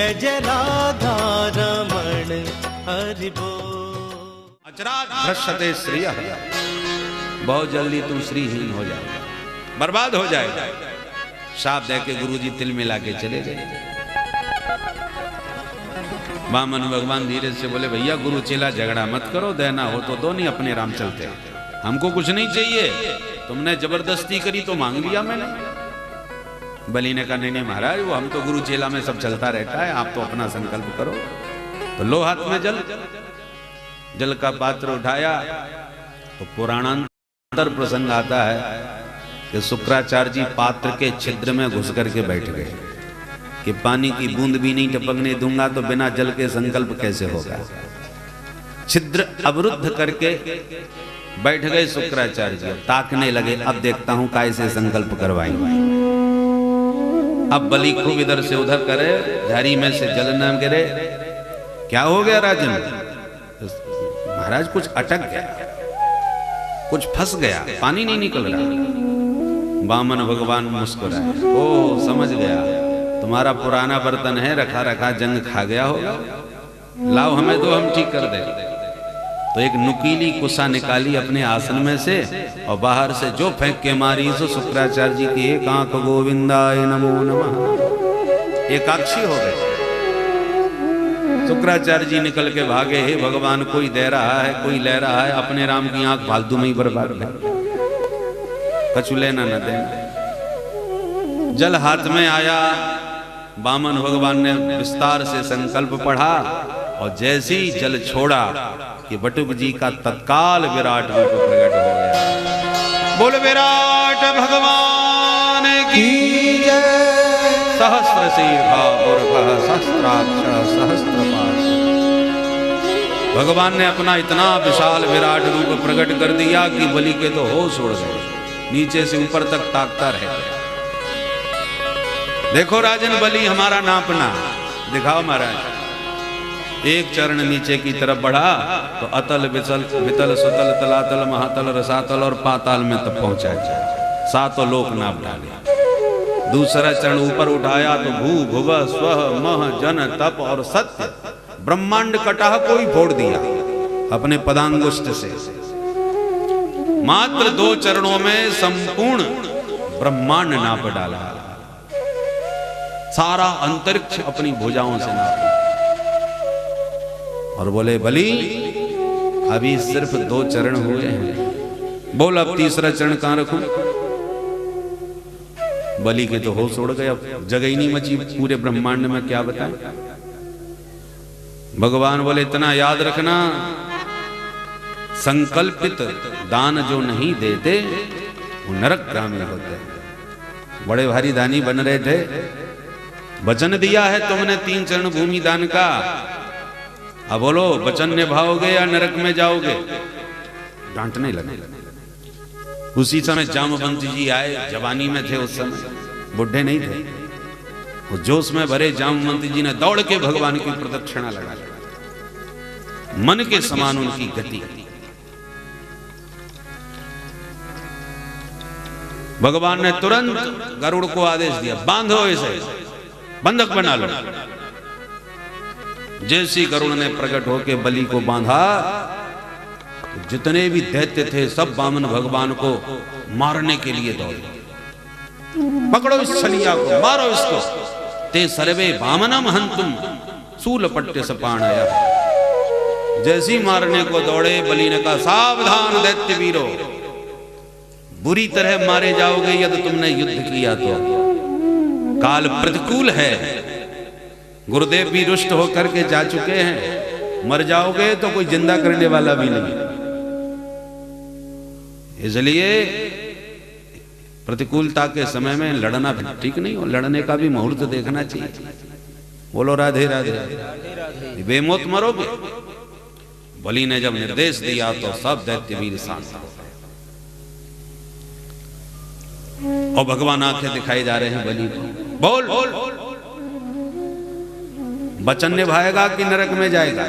जय जय राधा रमण हरि बोल। भ्रष्यते श्रियः, बहुत जल्दी तुम श्रीहीन हो जाओगे, बर्बाद हो जाएगा। शाप दे के गुरुजी तिल मिला के चले गए। वामन भगवान धीरे से बोले, भैया गुरु चेला झगड़ा मत करो, देना हो तो दो, नहीं अपने राम चलते, हमको कुछ नहीं चाहिए। तुमने जबरदस्ती करी तो मांग लिया मैंने। बलि ने कहा, नहीं नहीं महाराज, वो हम तो गुरु चेला में सब चलता रहता है, आप तो अपना संकल्प करो। तो लो हाथ में जल, जल का पात्र उठाया तो पुराणांतर प्रसंग आता है कि शुक्राचार्य जी पात्र के छिद्र में घुस करके बैठ गए कि पानी की बूंद भी नहीं टपकने दूंगा तो बिना जल के संकल्प कैसे होगा। छिद्र अवरुद्ध करके बैठ गए शुक्राचार्य जी। ताकने लगे, अब देखता हूं कैसे संकल्प करवाएंगे। अब बलि खूब इधर से उधर करे, झारी में से जल न गिरे। क्या हो गया राजन? महाराज कुछ अटक गया, कुछ फंस गया, पानी नहीं निकल रहा। वामन भगवान मुस्कुराए, ओ समझ गया, तुम्हारा पुराना बर्तन है, रखा रखा जंग खा गया होगा, लाओ हमें दो, हम ठीक कर दे। तो एक नुकीली कुसा निकाली अपने आसन में से और बाहर से जो फेंक के मारी सो शुक्राचार्य जी की एक आंख गोविंदाय नमो नमः एकाक्षी हो गए। शुक्राचार्य जी निकल के भागे, हे भगवान कोई दे रहा है कोई ले रहा है, अपने राम की आंख फालतू में ही बर्बाद है, कछु लेना न देना। जल हाथ में आया, वामन भगवान ने विस्तार से संकल्प पढ़ा और जैसे ही जल छोड़ा कि बटुक जी का तत्काल विराट रूप प्रकट हो गया। बोल विराट भगवान की जय। सहस्र शीर्षा पूर्वः सहस्राक्ष सहस्त्रपाद। भगवान ने अपना इतना विशाल विराट रूप प्रकट कर दिया कि बलि के तो होश उड़ गए, नीचे से ऊपर तक ताकता रह गया। देखो राजन, बलि हमारा नापना दिखाओ महाराज। एक चरण नीचे की तरफ बढ़ा तो अतल वितल वितल सुतल तलातल महातल रसातल और पाताल में तब पहुंचा जाए, सातों लोक नाप डाले। दूसरा चरण ऊपर उठाया तो भू भुव स्व मह जन तप और सत्य ब्रह्मांड कटाह को ही फोड़ दिया अपने पदांगुष्ठ से। मात्र 2 चरणों में संपूर्ण ब्रह्मांड नाप डाला, सारा अंतरिक्ष अपनी भुजाओं से नापा। और बोले, बलि अभी सिर्फ 2 चरण हुए हैं, बोल अब तीसरा चरण कहां रखूं? बलि के तो होश उड़ गए, अब जगह ही नहीं मची पूरे ब्रह्मांड में, क्या बताएं। भगवान बोले, इतना याद रखना, संकल्पित दान जो नहीं देते वो नरकगामी होते हैं। बड़े भारी दानी बन रहे थे, वचन दिया है तुमने 3 चरण भूमि दान का, अब बोलो वचन निभाओगे या नरक में जाओगे? डांटने लगे। उसी समय जामवंत जी आए, जवानी में थे उस समय, बुढ़े नहीं थे। वो जोश में भरे जामवंत जी ने दौड़ के भगवान की प्रदक्षिणा लगा, मन के समान उनकी गति। भगवान ने तुरंत गरुड़ को आदेश दिया, बांधो इसे, बंधक बना लो। जैसी गरुड़ ने प्रकट होकर बलि को बांधा, जितने भी दैत्य थे सब वामन भगवान को मारने के लिए दौड़े। पकड़ो इस छलिया को, मारो इसको। ते सर्वे वामनम हंतुम शूलपट्ट सपाणया। जैसी मारने को दौड़े, बलि ने कहा, सावधान दैत्य वीरो, बुरी तरह मारे जाओगे यदि तुमने युद्ध किया तो। काल प्रतिकूल है, गुरुदेव भी रुष्ट होकर के जा चुके हैं, मर जाओगे तो कोई जिंदा करने वाला भी नहीं। इसलिए प्रतिकूलता के समय में लड़ना ठीक नहीं हो, लड़ने का भी मुहूर्त देखना चाहिए। बोलो राधे राधे, बेमौत मरोगे। बलि ने जब निर्देश दिया तो सब दैत्यवीर शांत हो गए। और भगवान आंखें दिखाई जा रहे हैं बलि को, बोल वचन निभाएगा कि नरक में जाएगा?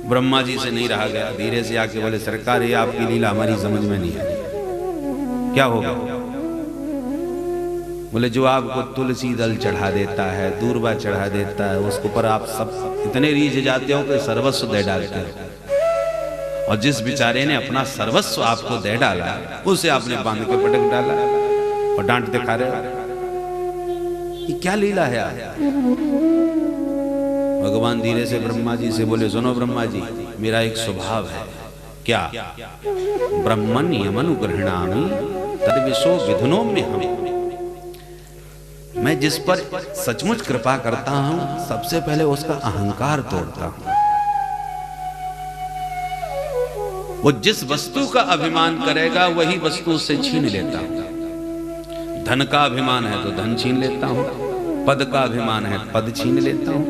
ब्रह्मा जी से नहीं रहा गया, धीरे से आके बोले, सरकार ये आपकी लीला हमारी समझ में नहीं आई, क्या होगा? बोले जो आपको तुलसी दल चढ़ा देता है, दूर्वा चढ़ा देता है, उसके ऊपर आप सब इतने रीझ जाते हो कि सर्वस्व दे डालते हो, और जिस बेचारे ने अपना सर्वस्व आपको दे डाला उसे आपने बांध के पटक डाला और डांट दिखा रहे हो। ये क्या लीला है यार? भगवान धीरे से ब्रह्मा जी से बोले, सुनो ब्रह्मा जी, मेरा एक स्वभाव है। क्या? ब्रह्मण्यमनुगृह्णामि तद्विशो विधुनो में हम। मैं जिस पर सचमुच कृपा करता हूं सबसे पहले उसका अहंकार तोड़ता हूं। वो जिस वस्तु का अभिमान करेगा वही वस्तु उससे छीन लेता हूं। धन का अभिमान है तो धन छीन लेता हूं, पद का अभिमान है पद छीन लेता हूं,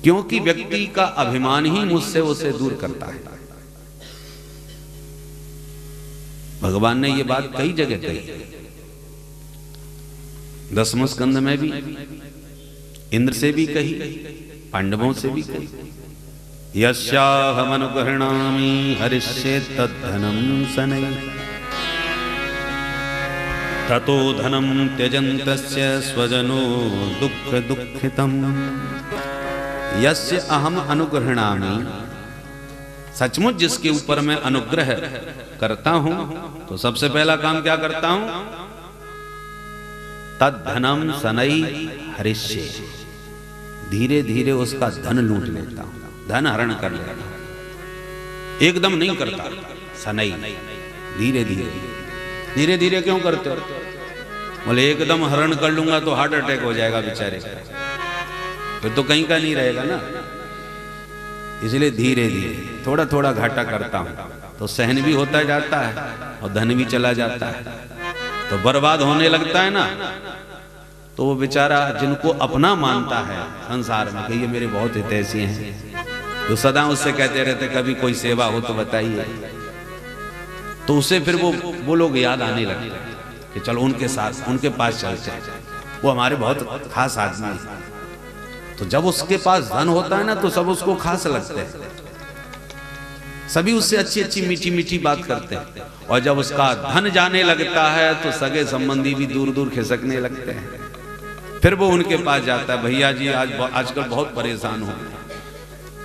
क्योंकि व्यक्ति का अभिमान ही मुझसे उसे दूर करता है। भगवान ने ये बात कई जगह कही, 10वें स्कंद में भी, इंद्र से भी कही, पांडवों से भी कही। यस्याहमनुगृह्णामि हरिष्ये तद्धनम शनैः ततो धनम त्यजन्तस्य स्वजनो दुःख दुःखितम्। यस्य अहम अनुगृह्णामि, सचमुच जिसके ऊपर मैं अनुग्रह करता हूं तो सबसे पहला काम क्या करता हूं? तद्धनम शनैः हरिष्ये, धीरे धीरे उसका धन लूट लेता हूं, धन हरण कर लेता हूं। एकदम नहीं करता, शनैः, धीरे धीरे। धीरे धीरे क्यों करते हो? बोले एकदम हरण कर लूंगा तो हार्ट अटैक हो जाएगा बेचारे, फिर तो कहीं का नहीं रहेगा ना। इसलिए धीरे धीरे थोड़ा थोड़ा घाटा करता हूं तो सहन भी होता जाता है और धन भी चला जाता है, तो बर्बाद होने लगता है ना। तो वो बेचारा जिनको अपना मानता है संसार में कि ये मेरे बहुत हितैषी हैं, तो सदा उससे कहते रहते कभी कोई सेवा हो तो बताइए, तो उसे फिर वो लोग याद आने लगते हैं कि चलो उनके साथ, उनके पास चलते हैं, वो हमारे बहुत खास आदमी है। तो जब उसके पास धन होता है ना तो सब उसको खास लगते हैं, सभी उससे अच्छी अच्छी मीठी मीठी बात करते हैं, और जब उसका धन जाने लगता है तो सगे संबंधी भी दूर दूर खिसकने लगते हैं। फिर वो उनके पास जाता है, भैया जी आजकल बहुत परेशान हूं,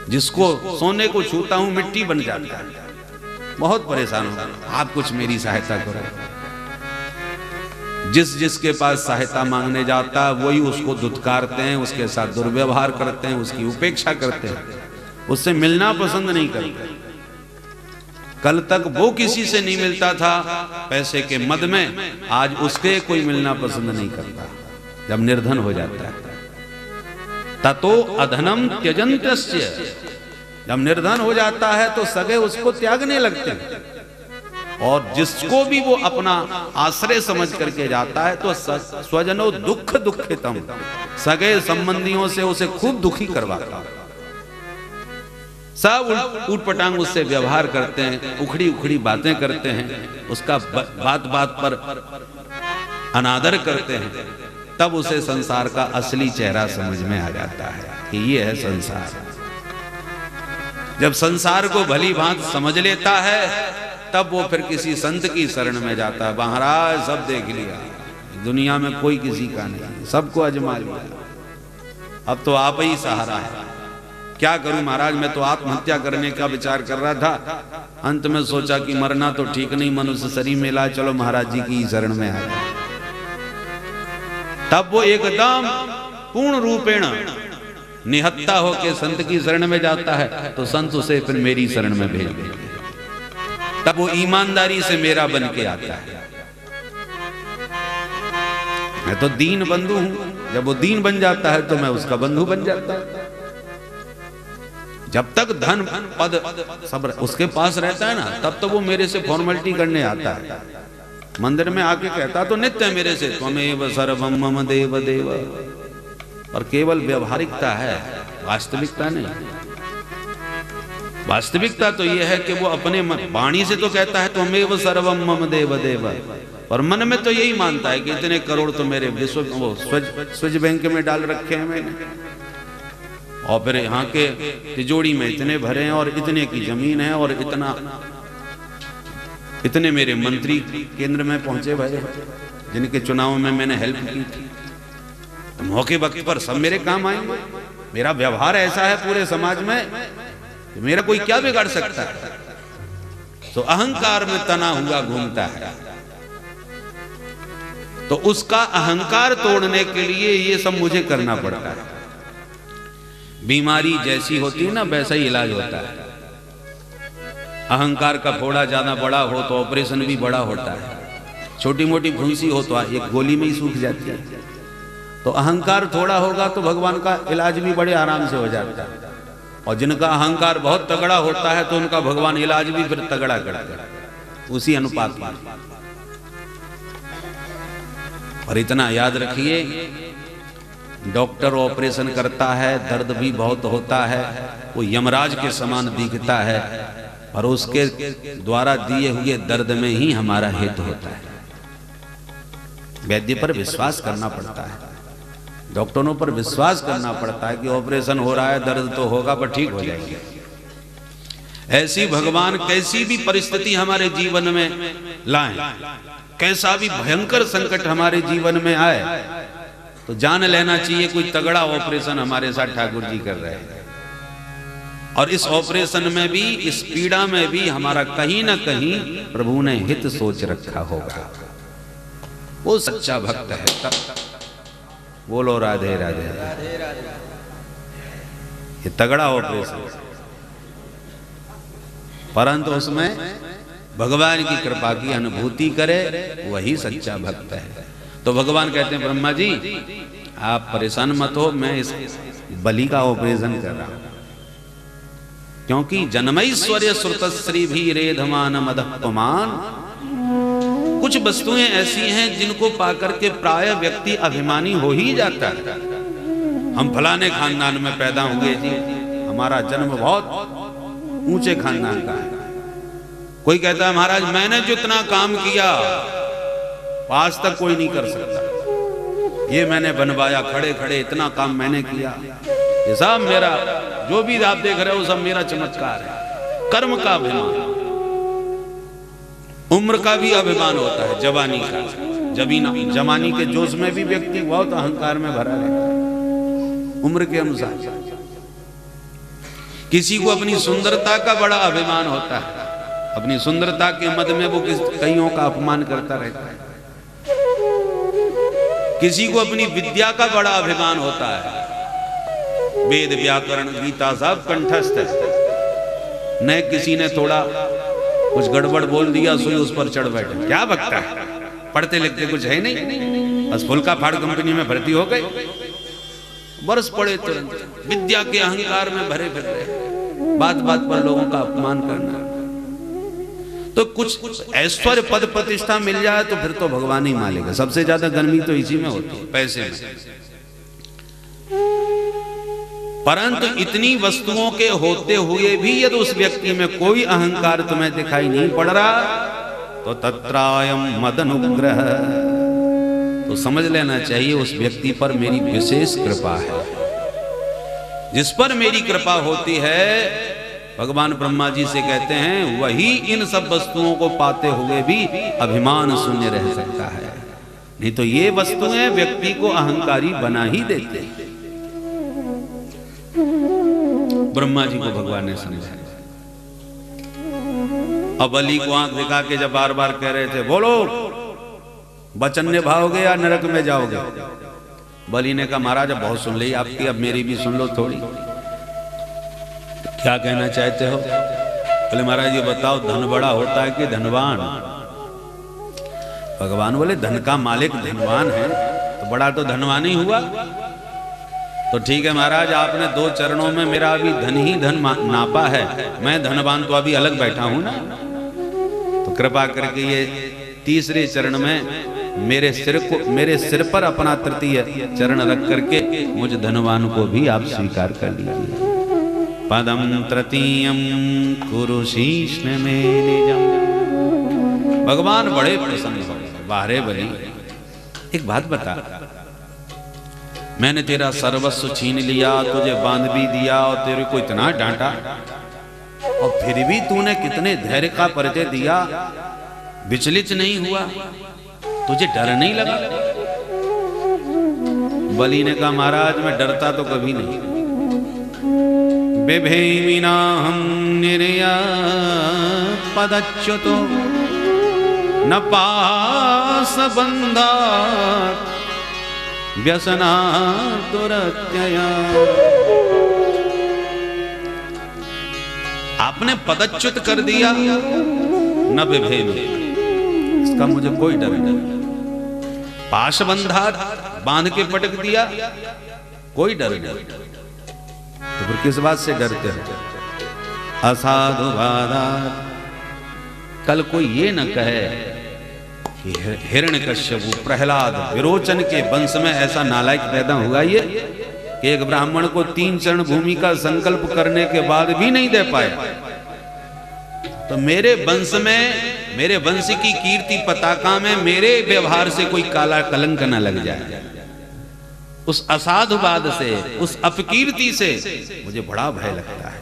जिसको सोने को छूता हूं मिट्टी बन जाता है, बहुत परेशान हूं, आप कुछ मेरी सहायता करो। जिसके पास सहायता मांगने जाता है वही उसको दुत्कारते हैं, उसके साथ दुर्व्यवहार करते हैं, उसकी उपेक्षा करते हैं, उससे मिलना पसंद नहीं करते। कल तक वो किसी से नहीं मिलता था पैसे के मद में, आज उसके कोई मिलना पसंद नहीं करता जब निर्धन हो जाता है। ततो अधनम त्यजन्तस्य, जब निर्धन हो जाता है तो सगे उसको त्यागने लगते हैं, और जिसको भी वो अपना आश्रय समझ करके जाता है तो स्वजनो दुःख दुःखितम, सगे संबंधियों से उसे खूब दुखी करवाता। सब ऊट पटांग उससे व्यवहार करते हैं, उखड़ी उखड़ी बातें करते हैं, उसका बात बात पर अनादर करते हैं। तब उसे संसार का असली चेहरा समझ में आ जाता है कि ये है संसार। जब संसार को भली भांति समझ लेता है तब वो फिर किसी संत की शरण में जाता है। महाराज सब देख लिया, दुनिया में कोई किसी का नहीं, सबको अजमा लिया, अब तो आप ही सहारा है, क्या करूं महाराज, मैं तो आत्महत्या करने का विचार कर रहा था, अंत में सोचा कि मरना तो ठीक नहीं, मनुष्य शरीर में ला, चलो महाराज जी की शरण में आ गया। तब वो एकदम पूर्ण रूपेण निहत्ता होके संत की शरण में जाता है तो संत उसे फिर मेरी शरण में भेज देते। तब वो ईमानदारी से मेरा बन के आता है। मैं तो दीन बंधु हूं, जब वो दीन बन जाता है तो मैं उसका बंधु बन जाता हूं। जब तक धन पद सब उसके पास रहता है ना तब तो वो मेरे से फॉर्मेलिटी करने आता है। मंदिर में आके कहता तो नित्य मेरे से त्वमेव सर्वम मम देव देव, और केवल व्यवहारिकता है, वास्तविकता नहीं। वास्तविकता तो यह है कि वो अपने वाणी से तो कहता है त्वमेव सर्वम मम देव देव, और मन में तो यही मानता है कि इतने करोड़ तो मेरे विश्व वो स्विच बैंक में डाल रखे हैं मैंने, और फिर यहाँ के तिजोरी में इतने भरे हैं, और इतने की जमीन है, और इतने मेरे मंत्री केंद्र में पहुंचे भाई, जिनके चुनाव में मैंने हेल्प की थी। तो मौके वक्त पर सब मेरे काम आएंगे। मेरा व्यवहार ऐसा है पूरे समाज में कि मेरा कोई क्या बिगाड़ सकता है। तो अहंकार में तना हुआ घूमता है, तो उसका अहंकार तोड़ने के लिए ये सब मुझे करना पड़ता है। बीमारी जैसी होती है ना, वैसा ही इलाज होता है। अहंकार का फोड़ा ज्यादा बड़ा हो तो ऑपरेशन भी बड़ा होता है, छोटी मोटी फुंसी हो तो एक गोली में ही सूख जाती है। तो अहंकार थोड़ा होगा तो भगवान का इलाज भी बड़े आराम से हो जाता है, और जिनका अहंकार बहुत तगड़ा होता है तो उनका भगवान इलाज भी फिर तगड़ा करता है उसी अनुपात में। और इतना याद रखिए, डॉक्टर ऑपरेशन करता है, दर्द भी बहुत होता है, वो यमराज के समान दिखता है, और उसके द्वारा दिए हुए दर्द में ही हमारा हित होता है। वैद्य पर विश्वास करना पड़ता है, डॉक्टरों पर विश्वास करना पड़ता है कि ऑपरेशन हो रहा है, दर्द तो होगा पर ठीक हो जाएगी। ऐसी भगवान कैसी भी परिस्थिति हमारे जीवन में लाएं, कैसा भी भयंकर संकट हमारे जीवन में आए, तो जान लेना चाहिए कोई तगड़ा ऑपरेशन हमारे साथ ठाकुर जी कर रहे हैं। और इस ऑपरेशन में भी, इस पीड़ा में भी हमारा कहीं ना कहीं प्रभु ने हित सोच रखा होगा। वो सच्चा भक्त है। बोलो राधे राधे। ये तगड़ा ऑपरेशन, परंतु उसमें भगवान की कृपा की अनुभूति करे, वही सच्चा भक्त है। तो भगवान कहते हैं ब्रह्मा जी आप परेशान मत हो, मैं इस बलि का ऑपरेशन कर रहा हूं, क्योंकि जन्मैश्वर्य श्रुतश्री भी रेधमान मदपमान। कुछ वस्तुएं ऐसी हैं जिनको पाकर के प्राय व्यक्ति अभिमानी हो ही जाता है। हम फलाने खानदान में पैदा हुए जी, हमारा जन्म बहुत ऊंचे खानदान का है। कोई कहता है महाराज मैंने जितना काम किया आज तक कोई नहीं कर सकता, ये मैंने बनवाया, खड़े खड़े इतना काम मैंने किया, ये सब मेरा, जो भी आप देख रहे हो सब मेरा चमत्कार है। कर्म का अभिमान, उम्र का भी अभिमान होता है, जवानी का, जवानी के जोश में भी व्यक्ति बहुत अहंकार में भरा रहता है उम्र के अनुसार। किसी को अपनी सुंदरता का बड़ा अभिमान होता है, अपनी सुंदरता के मद में वो कईयों का अपमान करता रहता है। किसी को अपनी विद्या का बड़ा अभिमान होता है, वेद व्याकरण गीता सब कंठस्थ है, न किसी ने थोड़ा कुछ गड़बड़ बोल दिया सोई उस पर चढ़ बैठे, क्या बकता है, पढ़ते लिखते कुछ है नहीं, बस फुल्का फाड़ कंपनी में भर्ती हो गए, बरस पड़े तुरंत विद्या के अहंकार में भरे फिर रहे, बात बात पर लोगों का अपमान करना। तो कुछ ऐश्वर्य पद प्रतिष्ठा मिल जाए तो फिर तो भगवान ही मालिक है। सबसे ज्यादा गर्मी तो इसी में होती है, पैसे में। परंतु इतनी वस्तुओं के होते हुए भी यदि उस व्यक्ति में कोई अहंकार तुम्हें दिखाई नहीं पड़ रहा तो तत्रायम मदनुग्रह, तो समझ लेना चाहिए उस व्यक्ति पर मेरी विशेष कृपा है। जिस पर मेरी कृपा होती है, भगवान ब्रह्मा जी से कहते हैं, वही इन सब वस्तुओं को पाते हुए भी अभिमान शून्य रह सकता है, नहीं तो ये वस्तुएं व्यक्ति को अहंकारी बना ही देते हैं। ब्रह्मा जी को भगवान ने समझाया। अब बलि को आंख दिखा के जब बार बार कह रहे थे बोलो वचन निभाओगे या नरक में जाओगे, बलि ने कहा महाराज अब बहुत सुन ली आपकी, अब मेरी भी सुन लो थोड़ी, क्या कहना चाहते हो? बोले महाराज ये बताओ धन बड़ा होता है कि धनवान? भगवान बोले धन का मालिक धनवान है तो बड़ा तो धनवान ही हुआ। तो ठीक है महाराज, आपने 2 चरणों में मेरा अभी धन ही धन नापा है, मैं धनवान तो अभी अलग बैठा हूं ना, तो कृपा करके ये तीसरे चरण में मेरे सिर पर अपना तृतीय चरण रख करके मुझ धनवान को भी आप स्वीकार कर लीजिए। पदम तृतीयम कुरु शीष्ण में निजम। भगवान बड़े प्रसन्न हो गए। बाहरे बलि एक बात बता, मैंने तेरा सर्वस्व छीन लिया, तुझे बांध भी दिया और तेरे को इतना डांटा, और फिर भी तूने कितने धैर्य का परिचय दिया, विचलित नहीं हुआ, तुझे डर नहीं लगा? बलि ने कहा महाराज मैं डरता तो कभी नहीं। बिभेमिनाहं निर्यात पदच्युतो न पाशबन्धात् व्यसनात् दुरत्यया। आपने पदच्युत कर दिया, न बिभेमि, इसका मुझे कोई डर नहीं। पाशबंधात, बांध के पटक दिया, कोई डर नहीं। तो फिर किस बात से डरते हो? असाधु बाधात, कल कोई ये न कहे कि हिरण्यकश्यपु, प्रहलाद, विरोचन के वंश में ऐसा नालायक पैदा हुआ ये कि एक ब्राह्मण को 3 चरण भूमि का संकल्प करने के बाद भी नहीं दे पाया। तो मेरे वंश में, मेरे वंश की कीर्ति पताका में मेरे व्यवहार से कोई काला कलंक न लग जाए। उस असाधुवाद से, उस अपकीर्ति से मुझे बड़ा भय लगता है।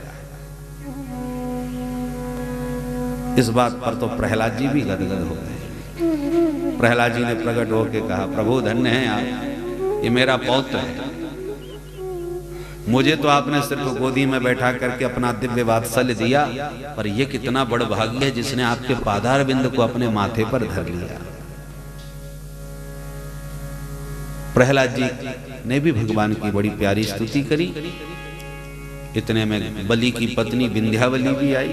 इस बात पर तो प्रहलाद जी भी गदगद हो गए। प्रहलाद जी ने प्रकट होकर कहा प्रभु धन्य है आप, ये मेरा पौत्र है। मुझे तो आपने सिर्फ गोदी में बैठा करके अपना दिव्य वात्सल्य दिया, पर यह कितना बड़ भाग्य है जिसने आपके पादार बिंद को अपने माथे पर धर लिया। प्रहलाद जी ने भी भगवान की बड़ी प्यारी स्तुति करी। इतने में बलि की पत्नी विंध्यावली भी आई,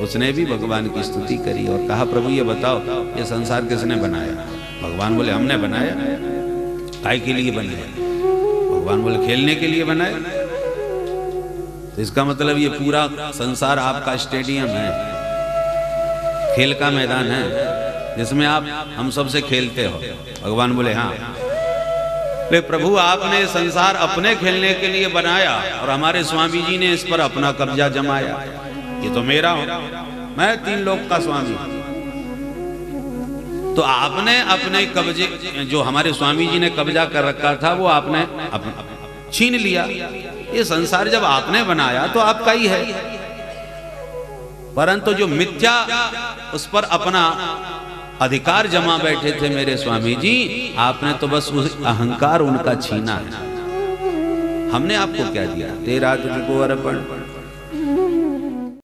उसने भी भगवान की स्तुति करी और कहा प्रभु ये बताओ ये संसार किसने बनाया? भगवान बोले हमने बनाया। काय के लिए बनाया? भगवान बोले खेलने के लिए बनाया। तो इसका मतलब ये पूरा संसार आपका स्टेडियम है, खेल का मैदान है जिसमें आप हम सबसे खेलते हो। भगवान बोले हाँ। ले प्रभु आपने संसार अपने खेलने के लिए बनाया और हमारे स्वामी जी ने इस पर अपना कब्जा जमाया। ये तो मेरा हूं, मैं 3 लोक का स्वामी। तो आपने अपने कब्जे, जो हमारे स्वामी जी ने कब्जा कर रखा था वो आपने छीन लिया। ये संसार जब आपने बनाया तो आपका ही है, परंतु जो मिथ्या उस पर अपना अधिकार जमा बैठे थे मेरे स्वामी जी, आपने तो बस उस अहंकार उनका छीना है। हमने आपको क्या दिया? तेरा तुझको अर्पण